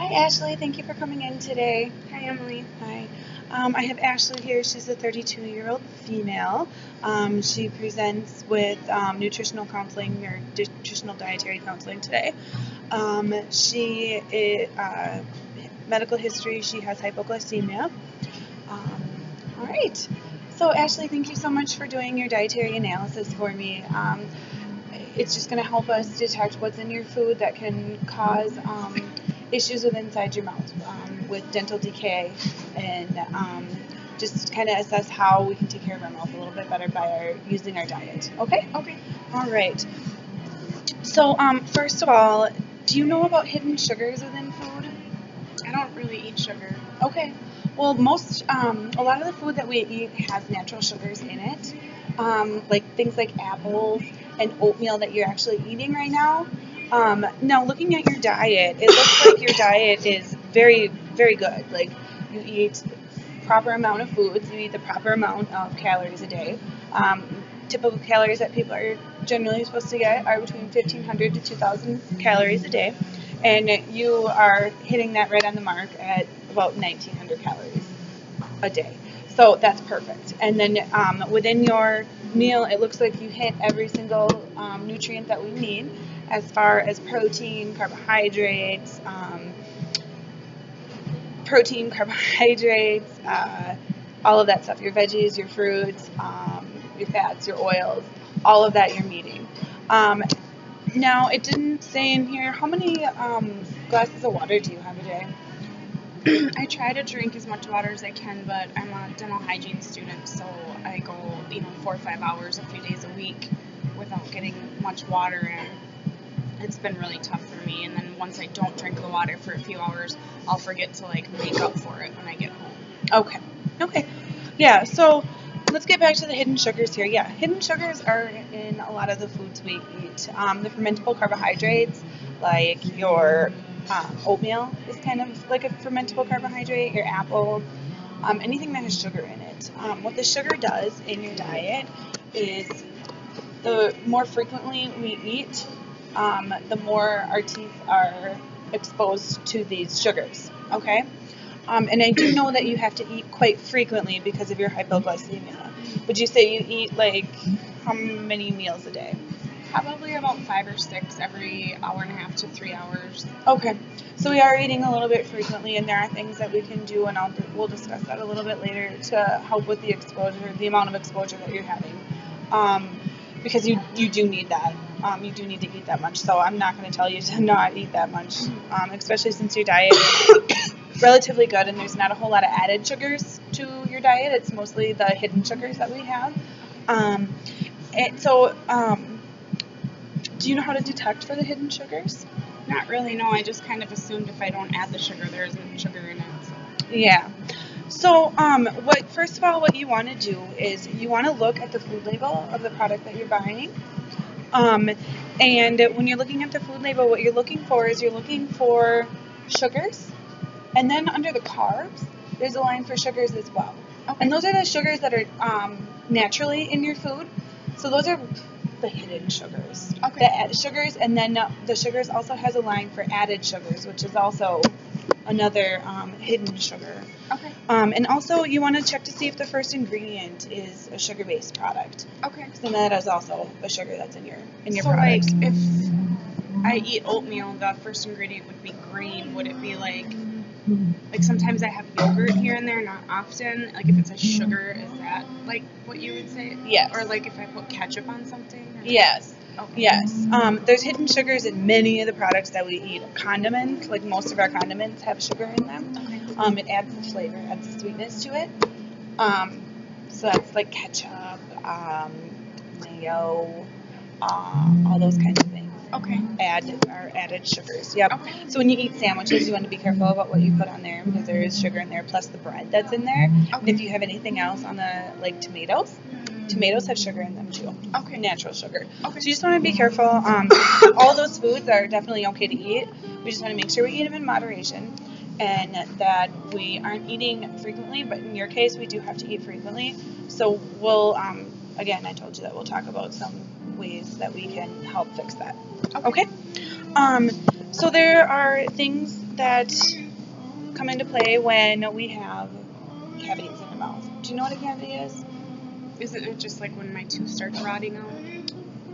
Hi Ashley, thank you for coming in today. Hi, Emily. Hi. I have Ashley here. She's a 32-year-old female. She presents with nutritional counseling or nutritional dietary counseling today. She is medical history. She has hypoglycemia. All right. So Ashley, thank you so much for doing your dietary analysis for me. It's just going to help us detect what's in your food that can cause issues with inside your mouth with dental decay, and just kind of assess how we can take care of our mouth a little bit better by using our diet. Okay? Okay. All right. So first of all, do you know about hidden sugars within food? I don't really eat sugar. Okay. Well, a lot of the food that we eat has natural sugars in it, like things like apples and oatmeal that you're actually eating right now. Now, looking at your diet, it looks like your diet is very, very good. Like, you eat proper amount of foods, you eat the proper amount of calories a day. Typical calories that people are generally supposed to get are between 1,500 to 2,000 calories a day, and you are hitting that right on the mark at about 1,900 calories a day. So that's perfect. And then within your meal, it looks like you hit every single nutrient that we need as far as protein, carbohydrates, all of that stuff, your veggies, your fruits, your fats, your oils, all of that you're meeting. Now, it didn't say in here, how many glasses of water do you have a day? I try to drink as much water as I can, but I'm a dental hygiene student, so I go, 4 or 5 hours a few days a week without getting much water in. It's been really tough for me, and then once I don't drink the water for a few hours, I'll forget to make up for it when I get home. Okay. Yeah, so let's get back to the hidden sugars here. Yeah, hidden sugars are in a lot of the foods we eat. The fermentable carbohydrates, like your oatmeal is kind of like a fermentable carbohydrate, your apples, anything that has sugar in it. What the sugar does in your diet is the more frequently we eat, the more our teeth are exposed to these sugars, okay? And I do know that you have to eat quite frequently because of your hypoglycemia. Would you say you eat how many meals a day? Probably about 5 or 6 every hour and a half to 3 hours. Okay, so we are eating a little bit frequently, and there are things that we can do, and we'll discuss that a little bit later to help with the exposure, the amount of exposure that you're having, because you do need that. You do need to eat that much, so I'm not going to tell you to not eat that much, especially since your diet is relatively good and there's not a whole lot of added sugars to your diet. It's mostly the hidden sugars that we have. Do you know how to detect for the hidden sugars? Not really, no. I just kind of assumed if I don't add the sugar, there isn't sugar in it. So. Yeah. So, first of all, what you want to do is you want to look at the food label of the product that you're buying. And when you're looking at the food label, what you're looking for is you're looking for sugars. And then under the carbs, there's a line for sugars as well. Okay. And those are the sugars that are naturally in your food. So those are the hidden sugars. Okay. The added sugars, and then the sugars also has a line for added sugars, which is also another hidden sugar. Okay. And also you want to check to see if the first ingredient is a sugar-based product. Okay. So that is also a sugar that's in your so product. So if I eat oatmeal, the first ingredient would be green. Would it be like sometimes I have yogurt here and there, not often. If it's a sugar, is that what you would say? Yes. Or if I put ketchup on something? Yes. Okay. Yes. There's hidden sugars in many of the products that we eat. Condiments, most of our condiments have sugar in them. Okay. It adds the flavor, adds the sweetness to it. So that's like ketchup, mayo, all those kinds of things. Okay. Are added sugars. Yep. Okay. So when you eat sandwiches, you want to be careful about what you put on there because there is sugar in there, plus the bread that's in there. Okay. And if you have anything else on the tomatoes. Tomatoes have sugar in them too. Okay. Natural sugar. Okay. So you just want to be careful. All those foods are definitely okay to eat. We just want to make sure we eat them in moderation and that we aren't eating frequently. But in your case, we do have to eat frequently. So we'll, again, I told you that we'll talk about some ways that we can help fix that. Okay? So there are things that come into play when we have cavities in our mouth. Do you know what a cavity is? Isn't it just like when my tooth starts rotting out?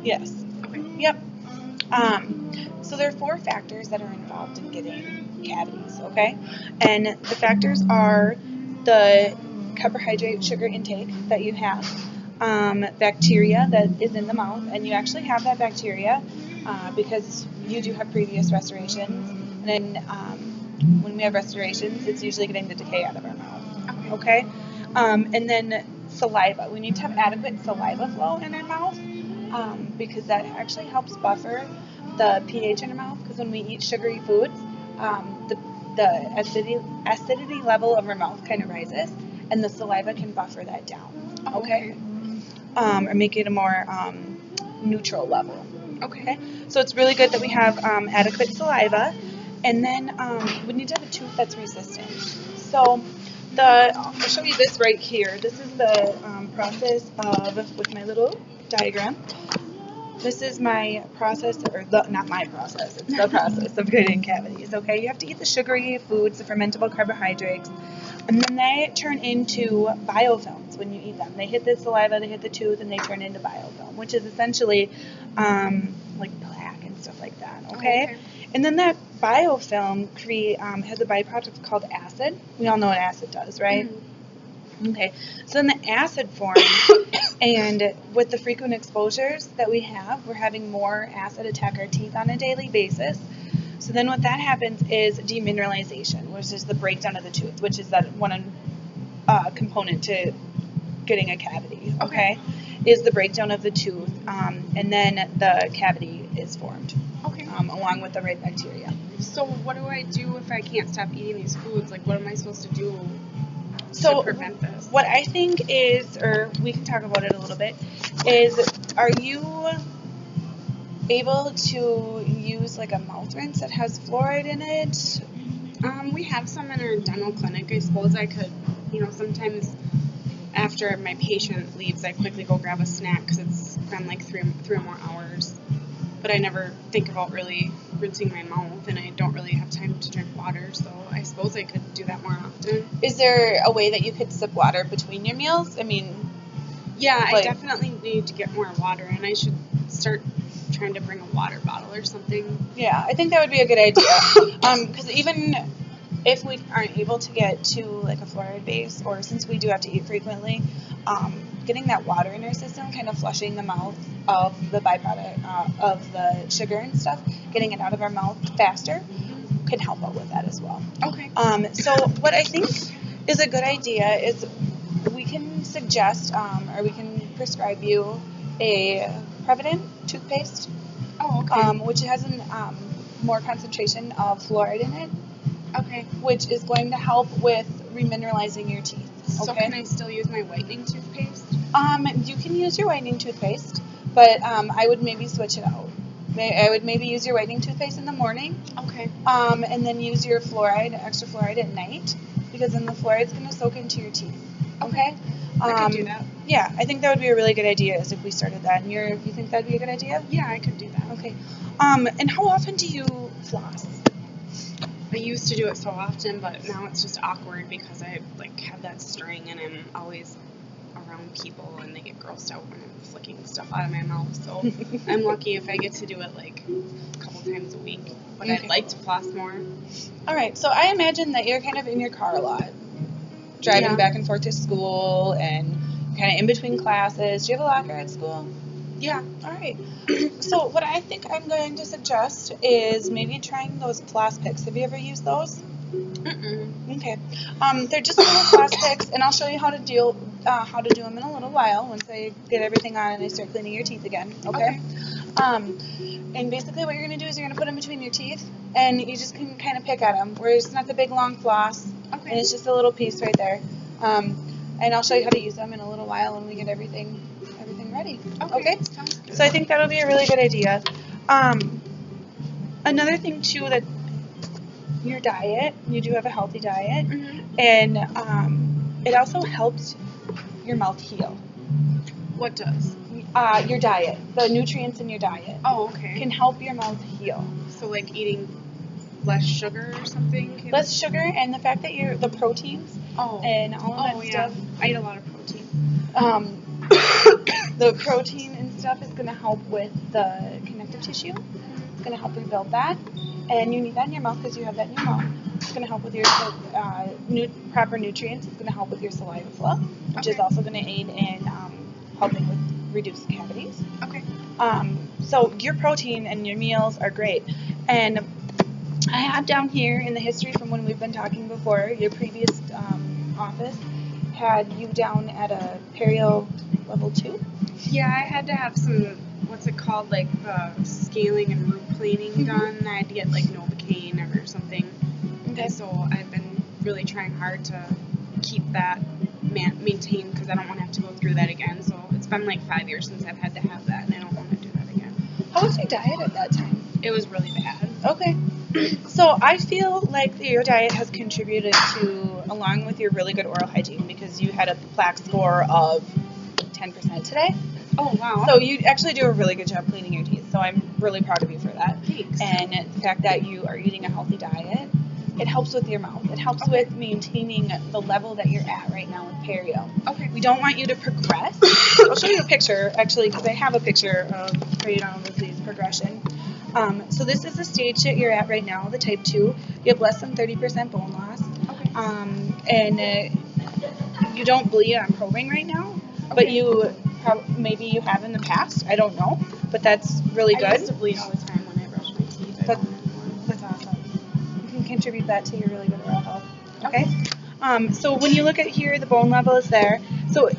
Yes. Okay. Yep. So there are 4 factors that are involved in getting cavities, okay? And the factors are the carbohydrate sugar intake that you have, bacteria that is in the mouth, and you actually have that bacteria because you do have previous restorations. And then when we have restorations, it's usually getting the decay out of our mouth, okay? And then saliva. We need to have adequate saliva flow in our mouth because that actually helps buffer the pH in our mouth, because when we eat sugary foods, the acidity level of our mouth kind of rises, and the saliva can buffer that down, okay? Or make it a more neutral level, okay? So it's really good that we have adequate saliva, and then we need to have a tooth that's resistant. So I'll show you this right here. This is the process with my little diagram. This is my process, not my process, it's the process of getting cavities, okay? You have to eat the sugary foods, the fermentable carbohydrates, and then they turn into biofilms when you eat them. They hit the saliva, they hit the tooth, and they turn into biofilm, which is essentially like plaque and stuff like that, okay? And then that biofilm has a byproduct called acid. We all know what acid does, right? Mm-hmm. Okay, so then the acid forms, and with the frequent exposures that we have, we're having more acid attack our teeth on a daily basis. So then what that happens is demineralization, which is the breakdown of the tooth, which is that one component to getting a cavity, okay? Is the breakdown of the tooth, and then the cavity is formed, along with the right bacteria. So what do I do if I can't stop eating these foods? Like, what am I supposed to do? So to prevent this? What I think is, or we can talk about it a little bit, is are you able to use like a mouth rinse that has fluoride in it? We have some in our dental clinic. I suppose I could, sometimes after my patient leaves, I quickly go grab a snack because it's been like three or more hours. But I never think about really rinsing my mouth, and I don't really have time to drink water, so I suppose I could do that more often. Is there a way that you could sip water between your meals? I mean, yeah, I definitely need to get more water, and I should start trying to bring a water bottle or something. Yeah, I think that would be a good idea. Because even if we aren't able to get to like a fluoride base, or since we do have to eat frequently, getting that water in our system, kind of flushing the mouth of the byproduct of the sugar and stuff, getting it out of our mouth faster, can help out with that as well. Okay. So what I think is a good idea is we can suggest, or we can prescribe you a Prevident toothpaste, which has a more concentration of fluoride in it. Okay. Which is going to help with remineralizing your teeth. Okay? So can I still use my whitening toothpaste? You can use your whitening toothpaste, but I would maybe switch it out. I would maybe use your whitening toothpaste in the morning. Okay. And then use your extra fluoride at night, because then the fluoride's going to soak into your teeth. Okay? I could do that. Yeah, I think that would be a really good idea is if we started that. And you think that'd be a good idea? Yeah, I could do that. Okay. And how often do you floss? I used to do it so often, but now it's just awkward because I have that string and I'm always around people and they get grossed out when I'm flicking stuff out of my mouth. So I'm lucky if I get to do it like a couple times a week. But I'd like to floss more. All right. So I imagine that you're kind of in your car a lot, driving back and forth to school and kind of in between classes. Do you have a locker at school? Yeah. All right. So what I think I'm going to suggest is maybe trying those floss picks. Have you ever used those? Mm-mm. Okay. They're just little floss picks, and I'll show you how to do them in a little while once I get everything on and I start cleaning your teeth again. Okay. And basically what you're going to do is you're going to put them between your teeth, and you just can kind of pick at them, where it's not the big long floss, and it's just a little piece right there. And I'll show you how to use them in a little while when we get everything ready. Okay? So I think that'll be a really good idea. Another thing too, that your diet, you do have a healthy diet, and it also helps your mouth heal. What does? Your diet, the nutrients in your diet. Oh, okay. Can help your mouth heal. So like eating less sugar or something. Less sugar, and the fact that the proteins and all of that stuff. I eat a lot of protein. The protein and stuff is going to help with the connective tissue. It's going to help rebuild that, and you need that in your mouth because you have that in your mouth. It's going to help with your proper nutrients. It's going to help with your saliva flow, which is also going to aid in helping with reduced cavities. Okay. So your protein and your meals are great, and I have down here in the history from when we've been talking before, your previous office had you down at a perio level 2. Yeah, I had to have some, what's it called, like scaling and root planing done. I had to get like Novocaine or something. Okay. And so I've been really trying hard to keep that maintained because I don't want to have to go through that again. So it's been like 5 years since I've had to have that, and I don't want to do that again. How was your diet at that time? It was really bad. Okay. So I feel like your diet has contributed to, along with your really good oral hygiene, because you had a plaque score of 10% today. Oh, wow. So you actually do a really good job cleaning your teeth. So I'm really proud of you for that. Thanks. And the fact that you are eating a healthy diet, it helps with your mouth. It helps with maintaining the level that you're at right now with perio. Okay. We don't want you to progress. I'll show you a picture, actually, because I have a picture of periodontal disease progression. So this is the stage that you're at right now, the type 2. You have less than 30% bone loss. Okay. And you don't bleed on probing right now, but you maybe you have in the past. I don't know, but that's really good. I used to bleed all the time when I brush my teeth. That's awesome. You can contribute that to your really good oral health. Okay. So when you look at here, the bone level is there. So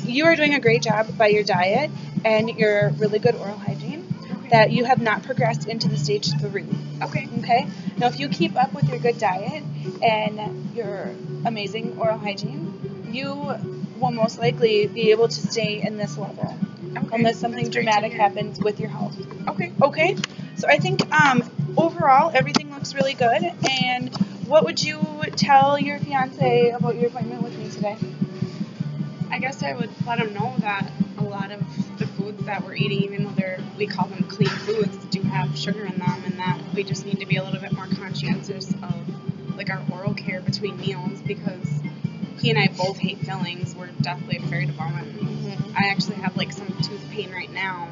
you are doing a great job by your diet and your really good oral hygiene. That you have not progressed into the stage 3. Okay. Okay. Now, if you keep up with your good diet and your amazing oral hygiene, you will most likely be able to stay in this level unless something dramatic happens with your health. Okay. Okay. So I think overall everything looks really good. And what would you tell your fiance about your appointment with me today? I guess I would let him know that a lot of the foods that we're eating, even though we call them clean foods, do have sugar in them, and that we just need to be a little bit more conscientious of like our oral care between meals, because he and I both hate fillings. We're deathly afraid of them. And I actually have like some tooth pain right now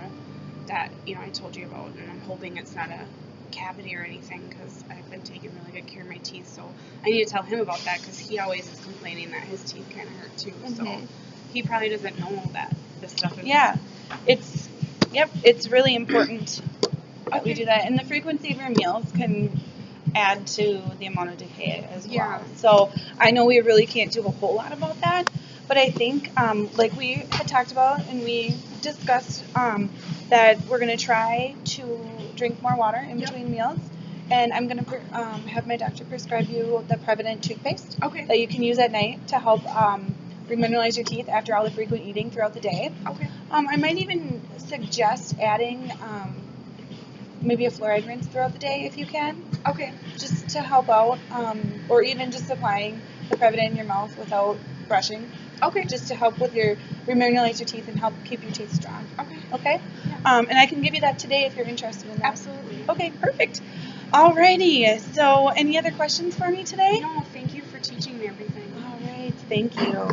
that I told you about, and I'm hoping it's not a cavity or anything because I've been taking really good care of my teeth. So I need to tell him about that because he always is complaining that his teeth kind of hurt too. So he probably doesn't know that this stuff is. Yeah, it's really important that we do that, and the frequency of your meals can add to the amount of decay as well. Yeah. So I know we really can't do a whole lot about that, but I think like we had talked about and we discussed that we're going to try to drink more water in between meals, and I'm going to have my doctor prescribe you the Prevident toothpaste that you can use at night to help remineralize your teeth after all the frequent eating throughout the day. Okay. I might even suggest adding maybe a fluoride rinse throughout the day if you can. Okay. Just to help out, or even just applying the Prevident in your mouth without brushing. Okay. Just to help with your remineralize your teeth and help keep your teeth strong. Okay. Okay? Yeah. And I can give you that today if you're interested in that. Absolutely. Okay, perfect. Alrighty. So any other questions for me today? No, thank you for teaching me everything. All right, thank you.